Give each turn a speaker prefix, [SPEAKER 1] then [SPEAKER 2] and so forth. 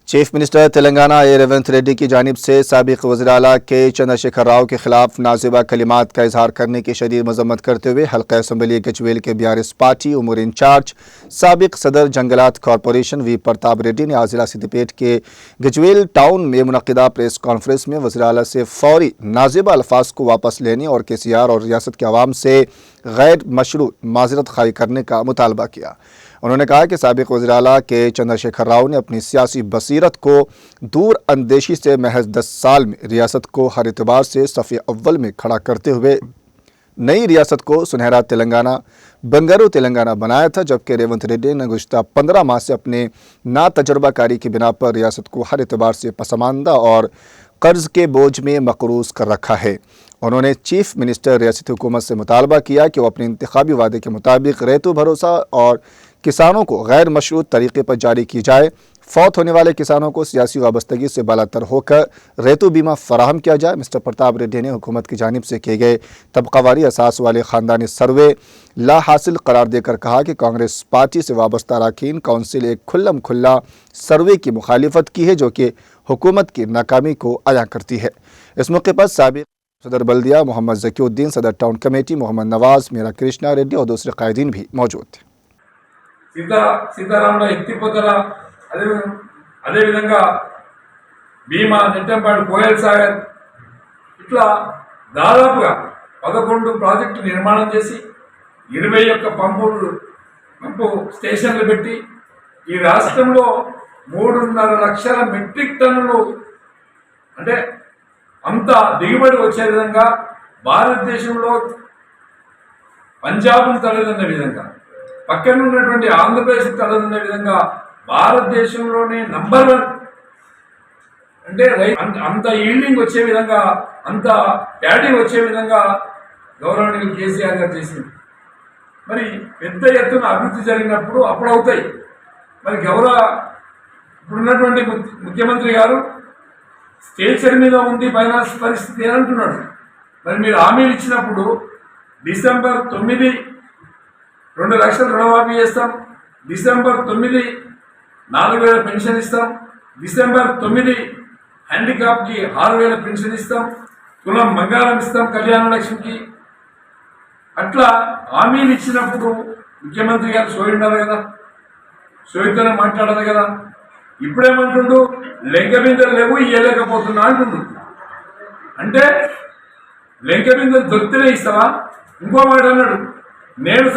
[SPEAKER 1] Chief minister Telangana Revanth Reddy की जानिब से साबिक वज़ीर आला के चंद्रशेखर राव के खिलाफ नाजिबा कलिमात का इजहार करने की शदीद मजम्मत करते हुए हल्का असम्बली गजवेल के बीआरएस पार्टी उमूर इंचार्ज साबिक सदर जंगलात कॉरपोरेशन वी प्रताप रेड्डी ने आज जिला सिद्दीपेट के गजवेल टाउन में मुनक़िदा प्रेस कॉन्फ्रेंस में वज़ीर आला से फौरी नाजिबा अल्फाज को वापस लेने और KCR और रियासत के अवाम से गैर मशरूत माज़रत खाई करने का मुतालबा किया। उन्होंने कहा कि साबिक वज़ीर आला के चंद्रशेखर राव ने अपनी सियासी बसीरत को दूर अंदेशी से महज 10 साल में रियासत को हर एतबार से सफ़े अव्वल में खड़ा करते हुए नई रियासत को सुनहरा तेलंगाना बंगारू तेलंगाना बनाया था, जबकि रेवंत रेड्डी ने गुज़श्ता 15 माह से अपने नातजुर्बाकारी की बिना पर रियासत को हर एतबार से पसमानदा और कर्ज के बोझ में मकरूज कर रखा है। उन्होंने चीफ मिनिस्टर रियासती हुकूमत से मुतालबा किया कि वो अपने इंतखाबी वादे के मुताबिक रेतु भरोसा और किसानों को गैर मशरूत तरीके पर जारी की जाए। फौत होने वाले किसानों को सियासी वाबस्तगी से बालातर होकर रेतु बीमा फराहम किया जाए। मिस्टर प्रताप रेड्डी ने हुकूमत की जानिब से किए गए तबकावारी असास वाले ख़ानदानी सर्वे ला हासिल करार देकर कहा कि कांग्रेस पार्टी से वाबस्ता अरकान काउंसिल एक खुल्लम खुल्ला सर्वे की मुखालिफत की है, जो कि हुकूमत की नाकामी को अया करती है। इस मौके पर साबिक सदर बल्दिया मोहम्मद ज़कीउद्दीन, सदर टाउन कमेटी मोहम्मद नवाज, मीरा कृष्णा रेड्डी और दूसरे कायदीन भी मौजूद थे।
[SPEAKER 2] సీతారాముల ఎత్తిపోతల అదేవిధంగా భీమా నెట్టంపాడు కోయల్ సాగర్ ఇట్లా దాదాపుగా 11 ప్రాజెక్టు నిర్మాణం చేసి 21 పంపు స్టేషన్లు పెట్టి ఈ రాష్ట్రంలో 3.5 లక్షల మెట్రిక్ టన్నులు అంటే అంత దిగుబడి వచ్చే విధంగా భారతదేశంలో పంజాబ్ను తలదన్న విధంగా పక్కన ఉన్నటువంటి ఆంధ్రప్రదేశ్ తలదన్న విధంగా భారతదేశంలోనే నంబర్ 1 అంటే అంత ఈల్డింగ్ వచ్చే విధంగా అంత ప్యాడీ వచ్చే విధంగా గవర్నమెంట్ కేసీఆర్ గారు చేసింది. మరి పెద్ద ఎత్తున అభివృద్ధి జరిగినప్పుడు అప్పుడు అవుతాయి. మరి ఇప్పుడున్నటువంటి ముఖ్యమంత్రి గారు స్టేచర్ మీద ఉంది ఫైనాన్స్ పరిస్థితి అని అంటున్నాడు. మరి మీరు హామీలు ఇచ్చినప్పుడు డిసెంబర్ 9 2 లక్షల రుణమాఫీ చేస్తాం, డిసెంబర్ 9 4,000 పెన్షన్ ఇస్తాం, డిసెంబర్ 9 హ్యాండిక్యాప్కి 6,000 పెన్షన్ ఇస్తాం, తులం బంగారం ఇస్తాం కళ్యాణ లక్ష్మికి. అట్లా హామీలు ఇచ్చినప్పుడు ముఖ్యమంత్రి గారు సోయి ఉండాలి కదా, సోయితోనే మాట్లాడాలి కదా. ఇప్పుడేమంటుండు లెంక బిందెలు లేవు ఇయ్యలేకపోతున్నా అంటుండు. అంటే లెంక బిందెలు దొరికితేనే ఇస్తావా? ఇంకో మాట అన్నాడు, నేను